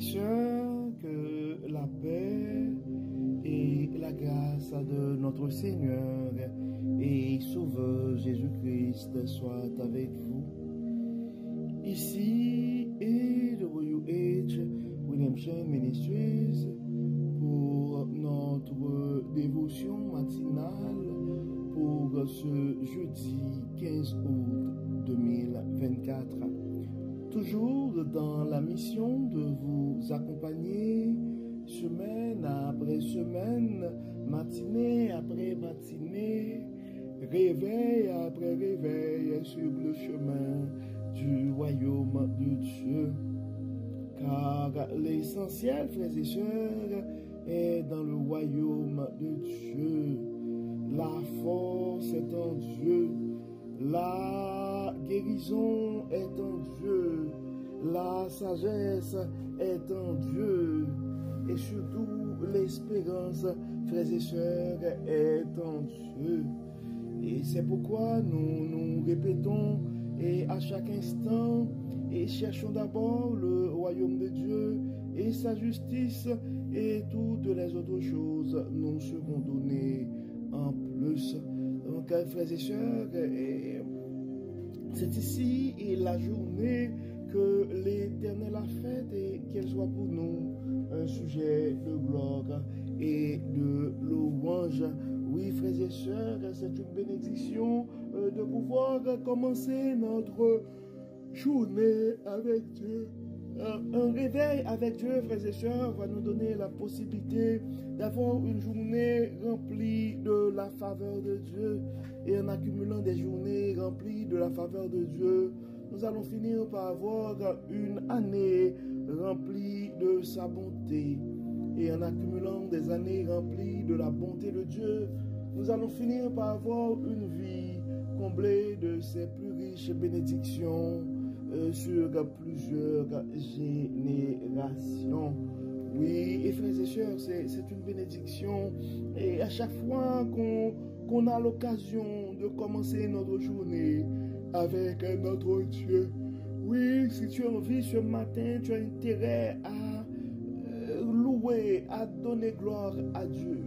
et sœurs, que la paix et la grâce de notre Seigneur et Sauveur Jésus-Christ soient avec vous. Ici est le WH Redemption Ministries pour notre dévotion matinale pour ce jeudi 15 août 2024. Toujours dans la mission de vous accompagner semaine après semaine, matinée après matinée, réveil après réveil sur le chemin du royaume de Dieu. Car l'essentiel, frères et sœurs, est dans le royaume de Dieu. La force est en Dieu. La guérison est en Dieu. La sagesse est en Dieu. Et surtout, l'espérance, frères et sœurs, est en Dieu. Et c'est pourquoi nous répétons et à chaque instant, et cherchons d'abord le royaume de Dieu et sa justice, et toutes les autres choses nous seront données en plus. Donc, frères et sœurs, c'est ici et la journée que l'Éternel a faite et qu'elle soit pour nous un sujet de gloire et de louange. Oui, frères et sœurs, c'est une bénédiction de pouvoir commencer notre journée avec Dieu. Un réveil avec Dieu, frères et sœurs, va nous donner la possibilité d'avoir une journée remplie de la faveur de Dieu. Et en accumulant des journées remplies de la faveur de Dieu, nous allons finir par avoir une année remplie de sa bonté. Et en accumulant des années remplies de la bonté de Dieu, nous allons finir par avoir une vie comblée de ses plus riches bénédictions sur plusieurs générations. Oui, et frères et sœurs, c'est une bénédiction. Et à chaque fois qu'on a l'occasion de commencer notre journée avec notre Dieu, oui, si tu as envie ce matin, tu as intérêt à louer, à donner gloire à Dieu.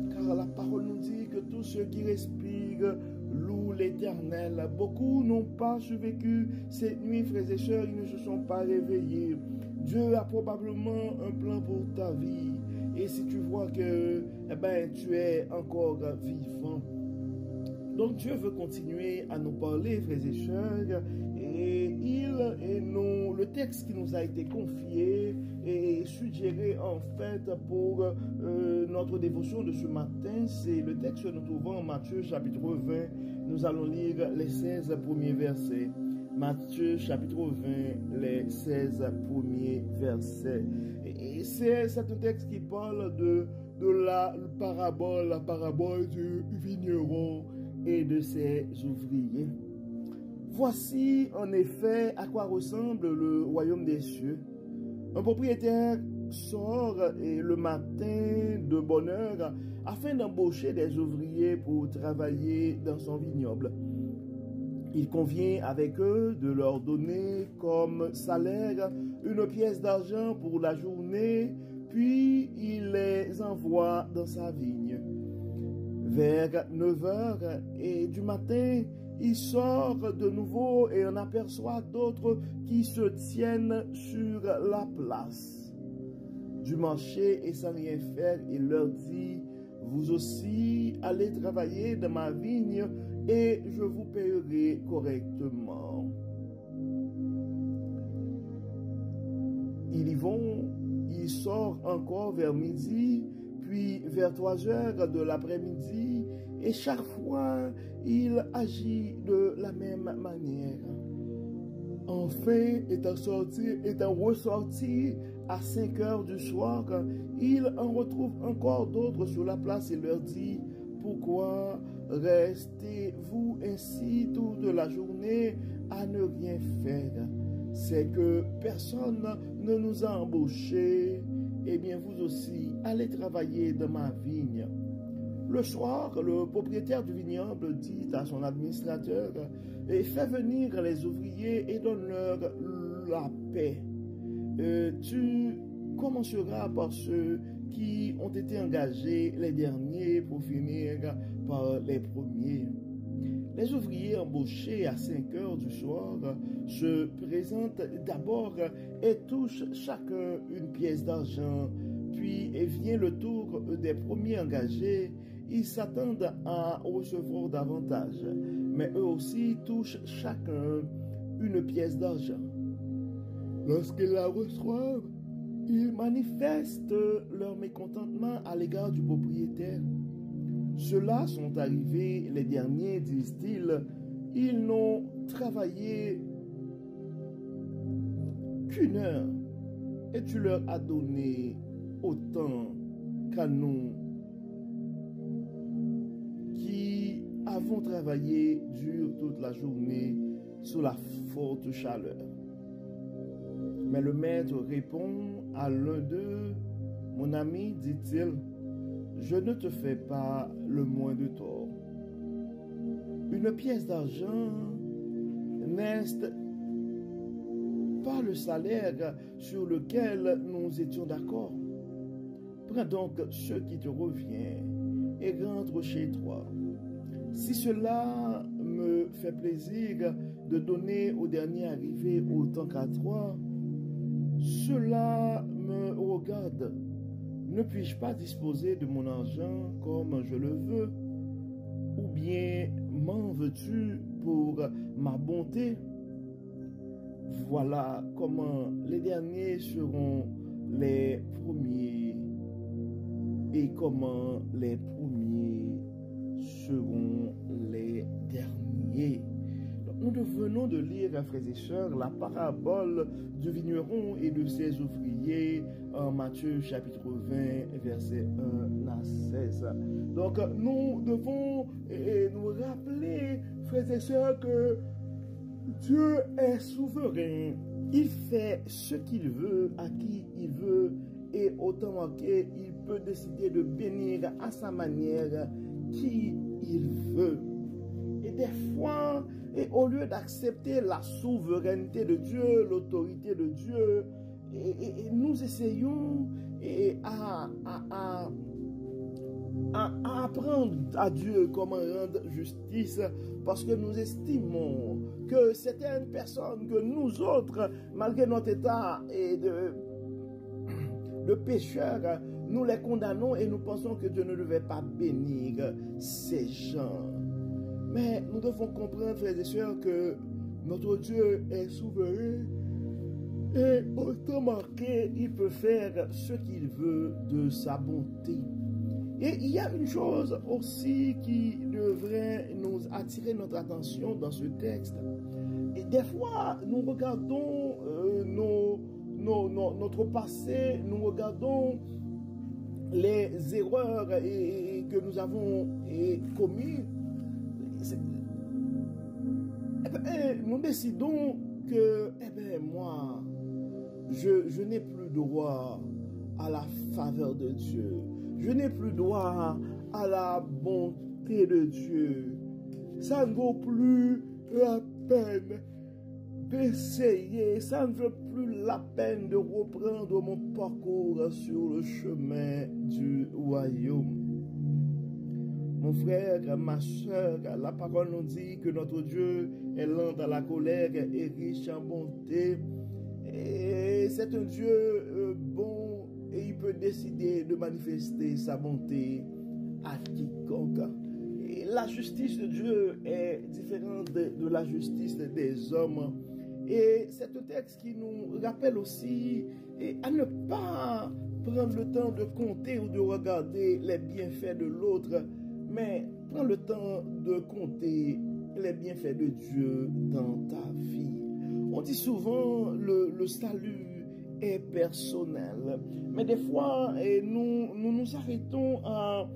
Car la parole nous dit que tous ceux qui respirent louent l'Éternel. Beaucoup n'ont pas survécu cette nuit, frères et sœurs, ils ne se sont pas réveillés. Dieu a probablement un plan pour ta vie. Et si tu vois que tu es encore vivant, donc Dieu veut continuer à nous parler, frères et sœurs, et le texte qui nous a été confié et suggéré en fait pour notre dévotion de ce matin, c'est le texte que nous trouvons en Matthieu chapitre 20. Nous allons lire les 16 premiers versets. Matthieu chapitre 20, les 16 premiers versets. Et c'est un texte qui parle de la parabole du vigneron et de ses ouvriers. Voici en effet à quoi ressemble le royaume des cieux. Un propriétaire sort le matin de bonne heure afin d'embaucher des ouvriers pour travailler dans son vignoble. Il convient avec eux de leur donner comme salaire une pièce d'argent pour la journée, puis il les envoie dans sa vigne. Vers 9 heures et du matin, il sort de nouveau et en aperçoit d'autres qui se tiennent sur la place du marché et sans rien faire, il leur dit: vous aussi allez travailler dans ma vigne et je vous payerai correctement. Ils y vont, ils sortent encore vers midi, puis vers 3 heures de l'après-midi, et chaque fois, il agit de la même manière. Enfin, étant ressorti à 5 heures du soir, il en retrouve encore d'autres sur la place et leur dit: pourquoi restez-vous ainsi toute la journée à ne rien faire? C'est que personne ne nous a embauchés. Eh bien, vous aussi, allez travailler dans ma vigne. Le soir, le propriétaire du vignoble dit à son administrateur: fais venir les ouvriers et donne-leur la paix. Tu commencera par ceux qui ont été engagés les derniers pour finir par les premiers. Les ouvriers embauchés à 5 heures du soir se présentent d'abord et touchent chacun une pièce d'argent. Puis vient le tour des premiers engagés. Ils s'attendent à recevoir davantage, mais eux aussi touchent chacun une pièce d'argent. Lorsqu'ils la reçoivent, ils manifestent leur mécontentement à l'égard du propriétaire. Ceux-là sont arrivés les derniers, disent-ils. Ils n'ont travaillé qu'une heure et tu leur as donné autant qu'à nous qui avons travaillé dur toute la journée sous la forte chaleur. Mais le maître répond à l'un d'eux, « Mon ami, dit-il, je ne te fais pas le moindre tort. Une pièce d'argent n'est pas le salaire sur lequel nous étions d'accord. Prends donc ce qui te revient et rentre chez toi. Si cela me fait plaisir de donner au dernier arrivé autant qu'à toi, cela me regarde. Ne puis-je pas disposer de mon argent comme je le veux? Ou bien m'en veux-tu pour ma bonté? Voilà comment les derniers seront les premiers et comment les premiers seront les derniers. Nous venons de lire, frères et sœurs, la parabole du vigneron et de ses ouvriers en Matthieu chapitre 20, verset 1 à 16. Donc, nous devons nous rappeler, frères et sœurs, que Dieu est souverain. Il fait ce qu'il veut, à qui il veut, et autant manqué, il peut décider de bénir à sa manière qui il veut. Et des fois, et au lieu d'accepter la souveraineté de Dieu, l'autorité de Dieu, et nous essayons à apprendre à Dieu comment rendre justice, parce que nous estimons que certaines personnes, que nous autres, malgré notre état et de pécheurs, nous les condamnons et nous pensons que Dieu ne devait pas bénir ces gens. Mais nous devons comprendre, frères et sœurs, que notre Dieu est souverain et autant marqué, il peut faire ce qu'il veut de sa bonté. Et il y a une chose aussi qui devrait nous attirer notre attention dans ce texte. Et des fois, nous regardons notre passé, nous regardons les erreurs que nous avons commises. Nous décidons que, moi, je n'ai plus droit à la faveur de Dieu. Je n'ai plus droit à la bonté de Dieu. Ça ne vaut plus la peine d'essayer. Ça ne vaut plus la peine de reprendre mon parcours sur le chemin du royaume. Mon frère, ma soeur, la parole nous dit que notre Dieu est lent à la colère et riche en bonté. Et c'est un Dieu bon et il peut décider de manifester sa bonté à quiconque. Et la justice de Dieu est différente de la justice des hommes. Et c'est un texte qui nous rappelle aussi à ne pas prendre le temps de compter ou de regarder les bienfaits de l'autre, mais prends le temps de compter les bienfaits de Dieu dans ta vie. On dit souvent le salut est personnel, mais des fois nous arrêtons à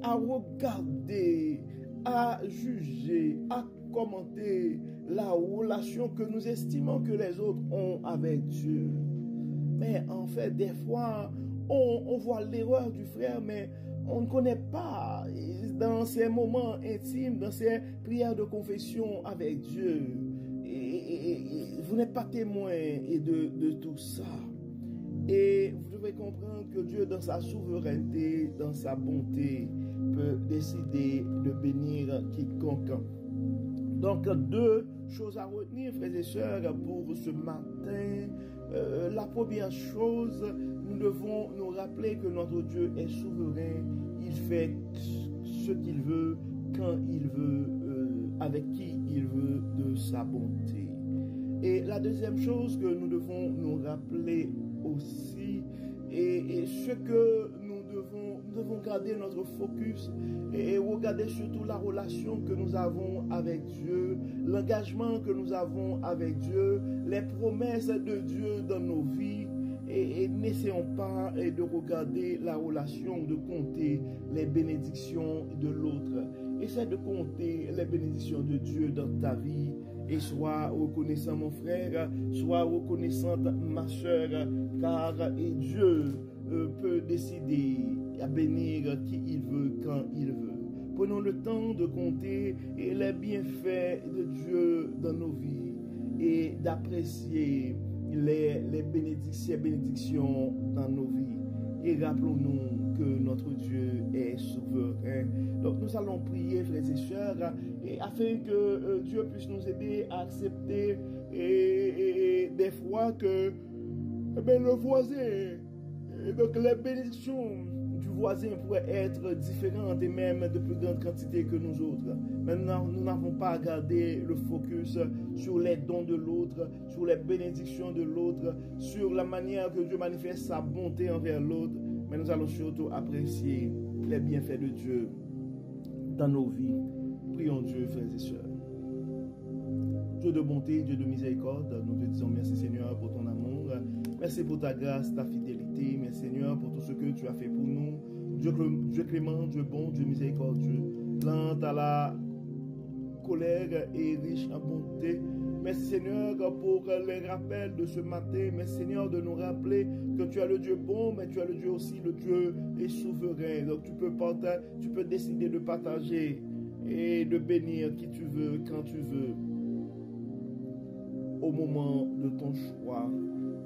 regarder, à juger, à commenter la relation que nous estimons que les autres ont avec Dieu. Mais en fait, des fois, on voit l'erreur du frère, mais on ne connaît pas dans ces moments intimes, dans ces prières de confession avec Dieu. Et vous n'êtes pas témoin de tout ça. Et pourrait comprendre que Dieu, dans sa souveraineté, dans sa bonté, peut décider de bénir quiconque. Donc, deux choses à retenir, frères et sœurs, pour ce matin. La première chose, nous devons nous rappeler que notre Dieu est souverain. Il fait ce qu'il veut, quand il veut, avec qui il veut, de sa bonté. Et la deuxième chose que nous devons nous rappeler aussi, et ce que nous devons garder notre focus et regarder surtout la relation que nous avons avec Dieu, l'engagement que nous avons avec Dieu, les promesses de Dieu dans nos vies. Et n'essayons pas de regarder la relation, de compter les bénédictions de l'autre. Essaie de compter les bénédictions de Dieu dans ta vie. Et sois reconnaissant, mon frère, sois reconnaissante, ma soeur, car Dieu peut décider à bénir qui il veut, quand il veut. Prenons le temps de compter les bienfaits de Dieu dans nos vies et d'apprécier les bénédictions dans nos vies. Et rappelons-nous que notre Dieu est souverain. Donc nous allons prier, frères et sœurs, afin que Dieu puisse nous aider à accepter des fois que le voisin, donc les bénédictions du voisin pourraient être différentes et même de plus grande quantité que nous autres. Maintenant, nous n'avons pas à garder le focus sur les dons de l'autre, sur les bénédictions de l'autre, sur la manière que Dieu manifeste sa bonté envers l'autre, mais nous allons surtout apprécier les bienfaits de Dieu dans nos vies. Prions Dieu, frères et sœurs. Dieu de bonté, Dieu de miséricorde, nous te disons merci Seigneur pour ton amour, merci pour ta grâce, ta fidélité, merci Seigneur pour tout ce que tu as fait pour nous. Dieu clément, Dieu bon, Dieu miséricordieux, lent à la colère et riche en bonté. Merci Seigneur pour les rappels de ce matin. Merci Seigneur de nous rappeler que tu es le Dieu bon, mais tu es le Dieu aussi, le Dieu est souverain. Donc tu peux décider de partager et de bénir qui tu veux, quand tu veux, au moment de ton choix.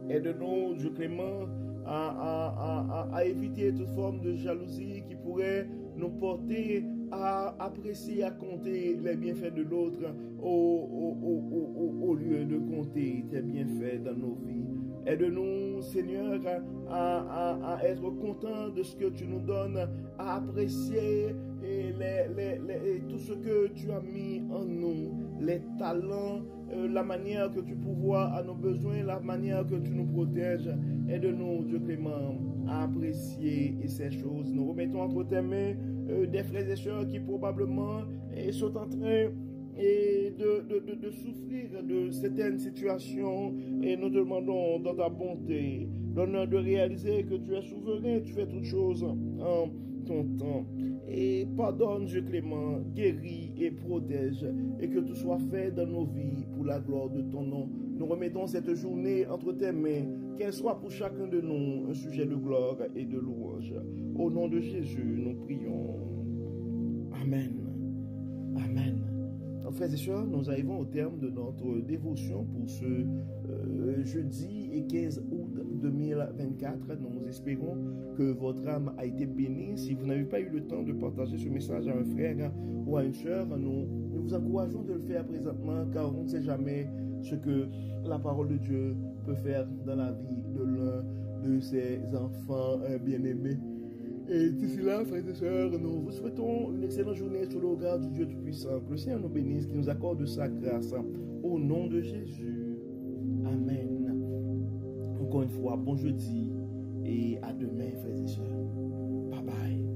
Aide-nous, Dieu clément, à éviter toute forme de jalousie qui pourrait nous porter à apprécier, à compter les bienfaits de l'autre au lieu de compter tes bienfaits dans nos vies. Aide-nous, Seigneur, à être content de ce que tu nous donnes, à apprécier tout ce que tu as mis en nous, les talents, la manière que tu pourvois à nos besoins, la manière que tu nous protèges. Aide-nous, Dieu clément, à apprécier ces choses. Nous remettons entre tes mains des frères et sœurs qui probablement sont en train de souffrir de certaines situations, et nous te demandons dans ta bonté, donne-nous de réaliser que tu es souverain, tu fais toutes choses en ton temps. Et pardonne, Dieu clément, guéris et protège, et que tout soit fait dans nos vies pour la gloire de ton nom. Nous remettons cette journée entre tes mains, qu'elle soit pour chacun de nous un sujet de gloire et de louange. Au nom de Jésus, nous prions. Amen. Amen. Frères et sœurs, nous arrivons au terme de notre dévotion pour ce jeudi et 15 août 2024. Nous espérons que votre âme a été bénie. Si vous n'avez pas eu le temps de partager ce message à un frère ou à une sœur, nous vous encourageons de le faire présentement, car on ne sait jamais ce que la parole de Dieu peut faire dans la vie de l'un de ses enfants bien-aimés. Et d'ici là, frères et sœurs, nous vous souhaitons une excellente journée sous le regard du Dieu Tout-Puissant. Que le Seigneur nous bénisse, qu'il nous accorde sa grâce. Au nom de Jésus. Amen. Encore une fois, bon jeudi et à demain, frères et sœurs. Bye bye.